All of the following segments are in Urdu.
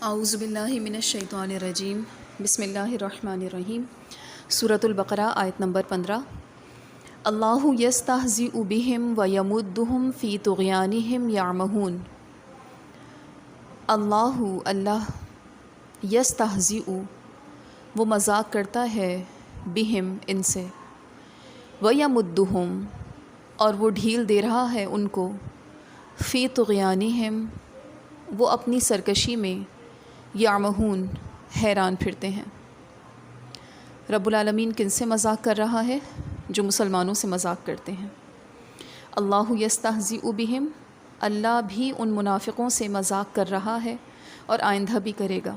اعوذ باللہ من الشیطان الرجیم بسم اللہ الرحمن الرحیم سورۃ البقرہ آیت نمبر 15۔ اللہ یستہزئ بہم ویمدہم فی طغیانہم یعمہون۔ اللہ یستہزئ وہ مذاق کرتا ہے بہم ان سے، ویمدہم اور وہ ڈھیل دے رہا ہے ان کو، فی طغیانہم وہ اپنی سرکشی میں، یعمہون حیران پھرتے ہیں۔ رب العالمین کن سے مذاق کر رہا ہے؟ جو مسلمانوں سے مذاق کرتے ہیں۔ اللہ یستہزئ بہم، اللہ بھی ان منافقوں سے مذاق کر رہا ہے اور آئندہ بھی کرے گا۔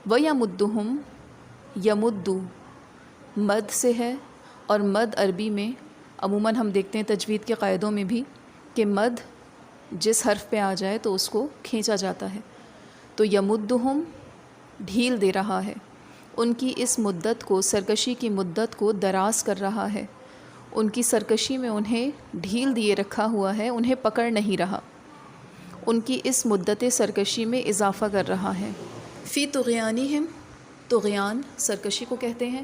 وَیَمُدُّهُمْ، یمد مد سے ہے، اور مد عربی میں عموماً ہم دیکھتے ہیں تجوید کے قاعدوں میں بھی کہ مد جس حرف پہ آ جائے تو اس کو کھینچا جاتا ہے، تو یمدہم ڈھیل دے رہا ہے ان کی اس مدت کو، سرکشی کی مدت کو دراز کر رہا ہے، ان کی سرکشی میں انہیں ڈھیل دیے رکھا ہوا ہے، انہیں پکڑ نہیں رہا، ان کی اس مدت سرکشی میں اضافہ کر رہا ہے۔ فی طغیانہم، طغیان سرکشی کو کہتے ہیں،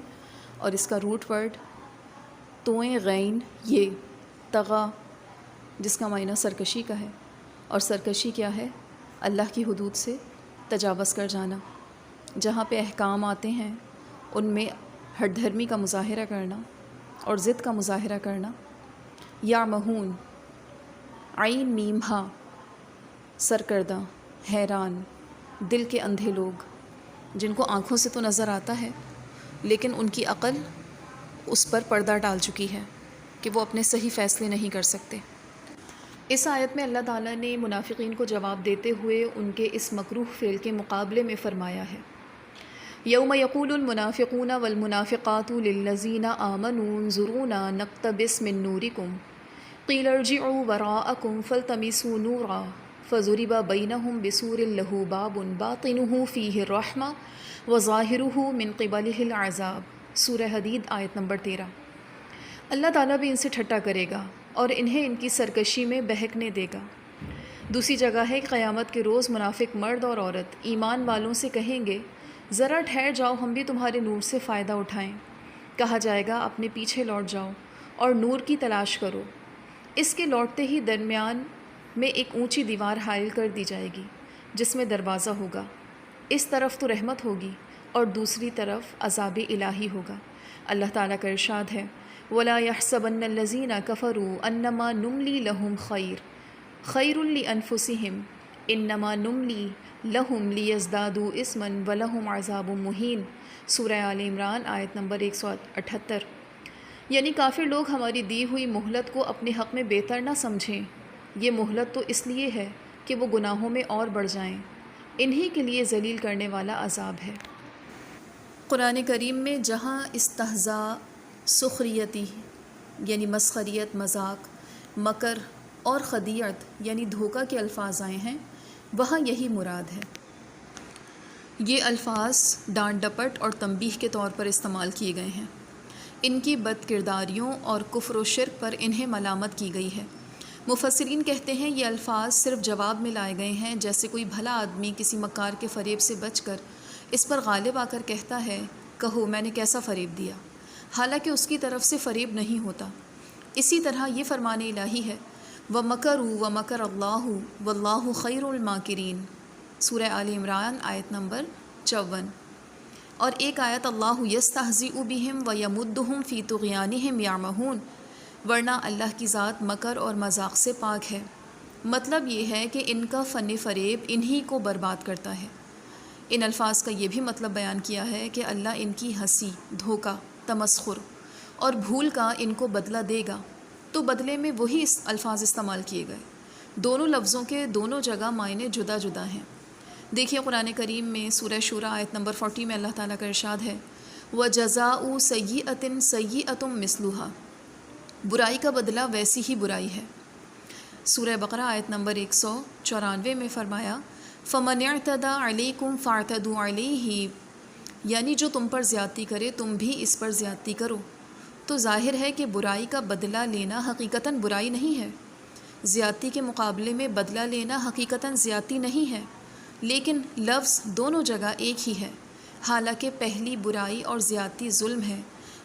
اور اس کا روٹ ورڈ توئیں غین یہ طغا، جس کا معنی سرکشی کا ہے، اور سرکشی کیا ہے؟ اللہ کی حدود سے تجاوز کر جانا، جہاں پہ احکام آتے ہیں ان میں ہٹ دھرمی کا مظاہرہ کرنا اور ضد کا مظاہرہ کرنا۔ یعمہون عین میم ہا، سرکردہ، حیران، دل کے اندھے لوگ، جن کو آنکھوں سے تو نظر آتا ہے لیکن ان کی عقل اس پر پردہ ڈال چکی ہے کہ وہ اپنے صحیح فیصلے نہیں کر سکتے۔ اس آیت میں اللہ تعالیٰ نے منافقین کو جواب دیتے ہوئے ان کے اس مکروہ فعل کے مقابلے میں فرمایا ہے، یوم یقول المنافقون والمنافقات للذین آمنوا انظرونا نقتبس من نورکم قیل ارجعوا وراءکم فالتمسوا نورا فضرب بینہم بسور لہ باب باطنہ فیہ الرحمہ وظاہرہ من قبلہ العذاب۔ سورہ حدید آیت نمبر 13۔ اللہ تعالیٰ بھی ان سے ٹھٹا کرے گا اور انہیں ان کی سرکشی میں بہکنے دے گا۔ دوسری جگہ ہے کہ قیامت کے روز منافق مرد اور عورت ایمان والوں سے کہیں گے، ذرا ٹھہر جاؤ، ہم بھی تمہارے نور سے فائدہ اٹھائیں۔ کہا جائے گا اپنے پیچھے لوٹ جاؤ اور نور کی تلاش کرو۔ اس کے لوٹتے ہی درمیان میں ایک اونچی دیوار حائل کر دی جائے گی جس میں دروازہ ہوگا، اس طرف تو رحمت ہوگی اور دوسری طرف عذاب الہی ہوگا۔ اللہ تعالیٰ کا ارشاد ہے، وَلَا يَحْسَبَنَّ الَّذِينَ كَفَرُوا أَنَّمَا نُمْلِي لَهُمْ خَيْرٌ لِأَنفُسِهِمْ إِنَّمَا نُمْلِي لَهُمْ لِيَزْدَادُوا إِثْمًا وَلَهُمْ عَذَابٌ مُهِينٌ۔ سورہ آل عمران آیت نمبر 178۔ یعنی کافر لوگ ہماری دی ہوئی مہلت کو اپنے حق میں بہتر نہ سمجھیں، یہ مہلت تو اس لیے ہے کہ وہ گناہوں میں اور بڑھ جائیں، انہی کے لیے ذلیل کرنے والا عذاب ہے۔ قرآن کریم میں جہاں استہزاء، سخریتی یعنی مسخریت، مذاق، مکر اور خدیعت یعنی دھوکہ کے الفاظ آئے ہیں، وہاں یہی مراد ہے۔ یہ الفاظ ڈانٹ ڈپٹ اور تنبیہ کے طور پر استعمال کیے گئے ہیں، ان کی بد کرداریوں اور کفر و شرک پر انہیں ملامت کی گئی ہے۔ مفسرین کہتے ہیں یہ الفاظ صرف جواب میں لائے گئے ہیں، جیسے کوئی بھلا آدمی کسی مکار کے فریب سے بچ کر اس پر غالب آ کر کہتا ہے، کہو میں نے کیسا فریب دیا، حالانکہ اس کی طرف سے فریب نہیں ہوتا۔ اسی طرح یہ فرمان الہی ہے، وَمَكَرُوا وَمَكَرَ اللَّهُ وَاللَّهُ خَيْرُ الْمَاكِرِينَ۔ سورہ آل عمران آیت نمبر 54۔ اور ایک آیت، اللہ یستہزئ بہم ویمدہم فی طغیانہم یعمہون، ورنہ اللہ کی ذات مکر اور مذاق سے پاک ہے۔ مطلب یہ ہے کہ ان کا فن فریب انہی کو برباد کرتا ہے۔ ان الفاظ کا یہ بھی مطلب بیان کیا ہے کہ اللہ ان کی ہنسی، دھوکہ، تمسخر اور بھول کا ان کو بدلہ دے گا، تو بدلے میں وہی الفاظ استعمال کیے گئے۔ دونوں لفظوں کے دونوں جگہ معنی جدا جدا ہیں۔ دیکھیے قرآن کریم میں سورہ شورى آیت نمبر 40 میں اللہ تعالیٰ کا ارشاد ہے، وَجَزَاءُ سَيِّئَةٍ سَيِّئَةٌ مِثْلُهَا، برائی کا بدلہ ویسی ہی برائی ہے۔ سورہ بقرہ آیت نمبر 194 میں فرمایا، فَمَنِ اعْتَدَىٰ عَلَيْكُمْ فَاعْتَدُوا عَلَيْهِ، یعنی جو تم پر زیادتی کرے تم بھی اس پر زیادتی کرو۔ تو ظاہر ہے کہ برائی کا بدلہ لینا حقیقتاً برائی نہیں ہے، زیادتی کے مقابلے میں بدلہ لینا حقیقتاً زیادتی نہیں ہے۔ لیکن لفظ دونوں جگہ ایک ہی ہے، حالانکہ پہلی برائی اور زیادتی ظلم ہے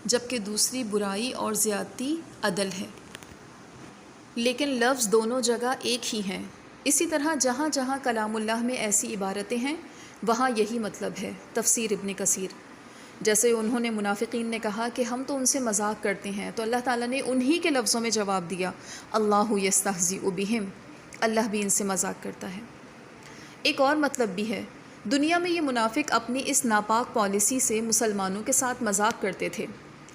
جبکہ دوسری برائی اور زیادتی عدل ہے، لیکن لفظ دونوں جگہ ایک ہی ہیں۔ اسی طرح جہاں جہاں کلام اللہ میں ایسی عبارتیں ہیں وہاں یہی مطلب ہے۔ تفسیر ابن کثیر، جیسے انہوں نے منافقین نے کہا کہ ہم تو ان سے مذاق کرتے ہیں، تو اللہ تعالیٰ نے انہی کے لفظوں میں جواب دیا، اللہ یستہزئ بہم، اللہ بھی ان سے مذاق کرتا ہے۔ ایک اور مطلب بھی ہے، دنیا میں یہ منافق اپنی اس ناپاک پالیسی سے مسلمانوں کے ساتھ مذاق کرتے تھے۔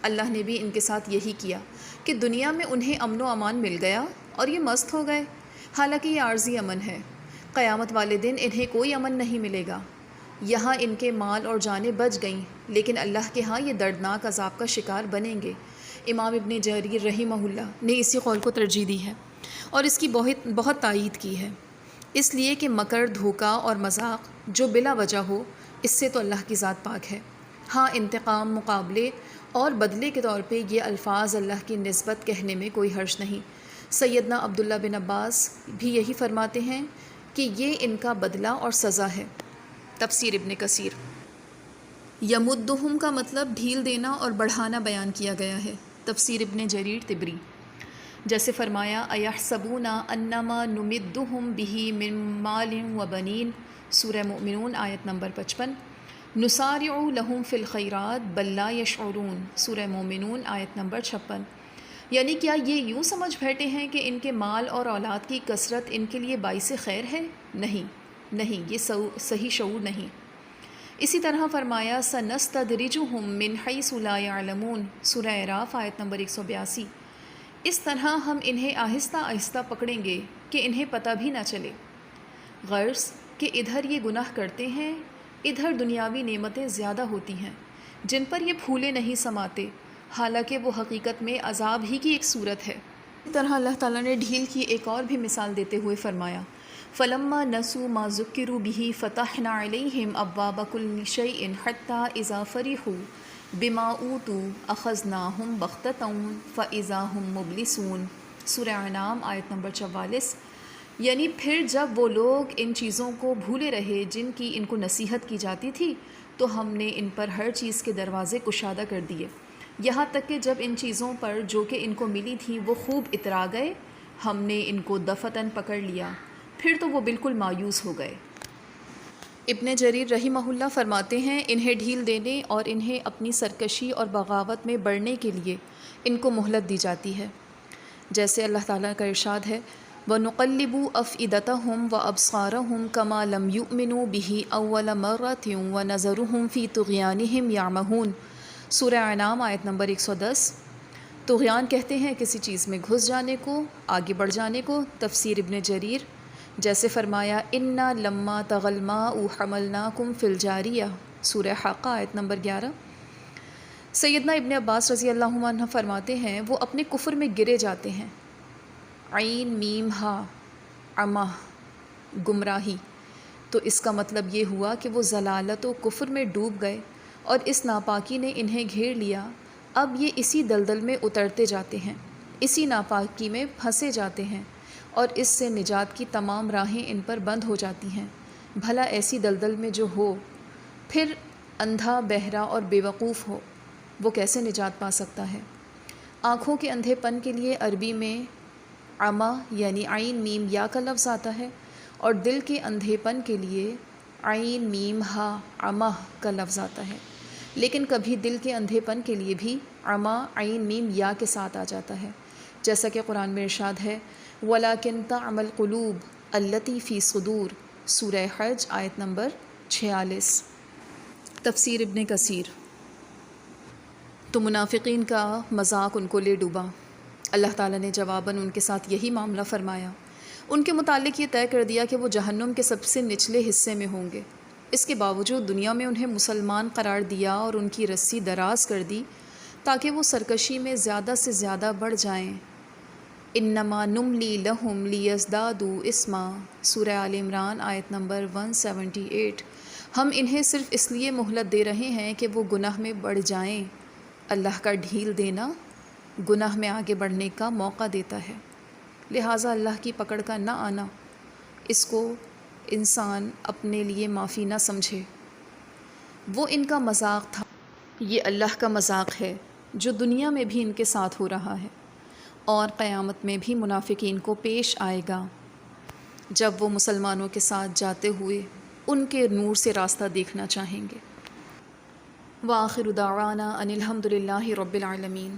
اللہ نے بھی ان کے ساتھ یہی کیا کہ دنیا میں انہیں امن و امان مل گیا اور یہ مست ہو گئے، حالانکہ یہ عارضی امن ہے۔ قیامت والے دن انہیں کوئی امن نہیں ملے گا۔ یہاں ان کے مال اور جانیں بچ گئیں، لیکن اللہ کے ہاں یہ دردناک عذاب کا شکار بنیں گے۔ امام ابن جریر رحمہ اللہ نے اسی قول کو ترجیح دی ہے اور اس کی بہت تائید کی ہے، اس لیے کہ مکر، دھوکہ اور مذاق جو بلا وجہ ہو، اس سے تو اللہ کی ذات پاک ہے۔ ہاں، انتقام، مقابلے اور بدلے کے طور پہ یہ الفاظ اللہ کی نسبت کہنے میں کوئی حرج نہیں۔ سیدنا عبداللہ بن عباس بھی یہی فرماتے ہیں کہ یہ ان کا بدلہ اور سزا ہے۔ تفسیر ابن کثیر، یمدہم کا مطلب ڈھیل دینا اور بڑھانا بیان کیا گیا ہے۔ تفسیر ابن جریر طبری، جیسے فرمایا ایحسبون انما نمدہم بہ من مال وبنین، سورہ مومنون آیت نمبر 55، نسارع لہم فی الخیرات بل لا یشعرون، سورہ مومنون آیت نمبر 56۔ یعنی کیا یہ یوں سمجھ بیٹھے ہیں کہ ان کے مال اور اولاد کی کثرت ان کے لیے باعث خیر ہے؟ نہیں، یہ صحیح شعور نہیں۔ اسی طرح فرمایا سنستدرجہم من حیث لا یعلمون، سورہ اعراف آیت نمبر 182۔ اس طرح ہم انہیں آہستہ آہستہ پکڑیں گے کہ انہیں پتہ بھی نہ چلے۔ غرض کہ ادھر یہ گناہ کرتے ہیں، ادھر دنیاوی نعمتیں زیادہ ہوتی ہیں جن پر یہ پھولے نہیں سماتے، حالانکہ وہ حقیقت میں عذاب ہی کی ایک صورت ہے۔ اسی طرح اللہ تعالیٰ نے ڈھیل کی ایک اور بھی مثال دیتے ہوئے فرمایا فَلَمَّا نَسُوا مَا ذُكِّرُوا بِهِ فَتَحْنَا عَلَيْهِمْ أَبْوَابَ كُلِّ شَيْءٍ حَتَّى إِذَا فَرِحُوا بِمَا أُوتُوا أَخَذْنَاهُمْ بَغْتَةً فَإِذَا هُمْ مُبْلِسُونَ، سورہ انعام آیت نمبر 44۔ یعنی پھر جب وہ لوگ ان چیزوں کو بھولے رہے جن کی ان کو نصیحت کی جاتی تھی، تو ہم نے ان پر ہر چیز کے دروازے کشادہ کر دیے، یہاں تک کہ جب ان چیزوں پر جو کہ ان کو ملی تھی وہ خوب اترا گئے، ہم نے ان کو دفتن پکڑ لیا، پھر تو وہ بالکل مایوس ہو گئے۔ ابن جریر رحمہ اللہ فرماتے ہیں انہیں ڈھیل دینے اور انہیں اپنی سرکشی اور بغاوت میں بڑھنے کے لیے ان کو مہلت دی جاتی ہے، جیسے اللہ تعالیٰ کا ارشاد ہے وَنُقَلِّبُ أَفْئِدَتَهُمْ وَأَبْصَارَهُمْ كَمَا لَمْ يُؤْمِنُوا بِهِ أَوَّلَ مَرَّةٍ وَنَذَرُهُمْ فِي طُغْيَانِهِمْ يَعْمَهُونَ، سورہ انعام آیت نمبر 110۔ طغیان کہتے ہیں کسی چیز میں گھس جانے کو، آگے بڑھ جانے کو۔ تفسیر ابن جریر، جیسے فرمایا اِنَّا لَمَّا طَغَى الْمَاءُ حَمَلْنَاكُمْ فِي الْجَارِيَةِ، سورہ حاقہ آیت نمبر 11۔ سیدنا ابن عباس رضی اللہ عنہ فرماتے ہیں وہ اپنے کفر میں گرے جاتے ہیں۔ عین میم ہا، عمہ، گمراہی، تو اس کا مطلب یہ ہوا کہ وہ ضلالت و کفر میں ڈوب گئے اور اس ناپاکی نے انہیں گھیر لیا۔ اب یہ اسی دلدل میں اترتے جاتے ہیں، اسی ناپاکی میں پھنسے جاتے ہیں اور اس سے نجات کی تمام راہیں ان پر بند ہو جاتی ہیں۔ بھلا ایسی دلدل میں جو ہو، پھر اندھا، بہرا اور بے وقوف ہو، وہ کیسے نجات پا سکتا ہے؟ آنکھوں کے اندھے پن کے لیے عربی میں عمہ یعنی عین میم یا کا لفظ آتا ہے، اور دل کے اندھے پن کے لیے عین میم ہا عمہ کا لفظ آتا ہے، لیکن کبھی دل کے اندھے پن کے لیے بھی عمہ عین میم یا کے ساتھ آ جاتا ہے، جیسا کہ قرآن میں ارشاد ہے وَلَكِنْ تَعْمَى الْقُلُوبُ الَّتِي فِي صُدُورِ، سورہ حج آیت نمبر 46۔ تفسیر ابن کثیر، تو منافقین کا مذاق ان کو لے ڈوبا۔ اللہ تعالیٰ نے جواباً ان کے ساتھ یہی معاملہ فرمایا، ان کے متعلق یہ طے کر دیا کہ وہ جہنم کے سب سے نچلے حصے میں ہوں گے۔ اس کے باوجود دنیا میں انہیں مسلمان قرار دیا اور ان کی رسی دراز کر دی تاکہ وہ سرکشی میں زیادہ سے زیادہ بڑھ جائیں۔ انما نملی لہم لیزدادوا اثما، سورہ آل عمران آیت نمبر 178۔ ہم انہیں صرف اس لیے مہلت دے رہے ہیں کہ وہ گناہ میں بڑھ جائیں۔ اللہ کا ڈھیل دینا گناہ میں آگے بڑھنے کا موقع دیتا ہے، لہٰذا اللہ کی پکڑ کا نہ آنا اس کو انسان اپنے لیے معافی نہ سمجھے۔ وہ ان کا مذاق تھا، یہ اللہ کا مذاق ہے جو دنیا میں بھی ان کے ساتھ ہو رہا ہے، اور قیامت میں بھی منافقین کو پیش آئے گا جب وہ مسلمانوں کے ساتھ جاتے ہوئے ان کے نور سے راستہ دیکھنا چاہیں گے۔ وآخر دعوانا ان الحمد للہ رب العالمین۔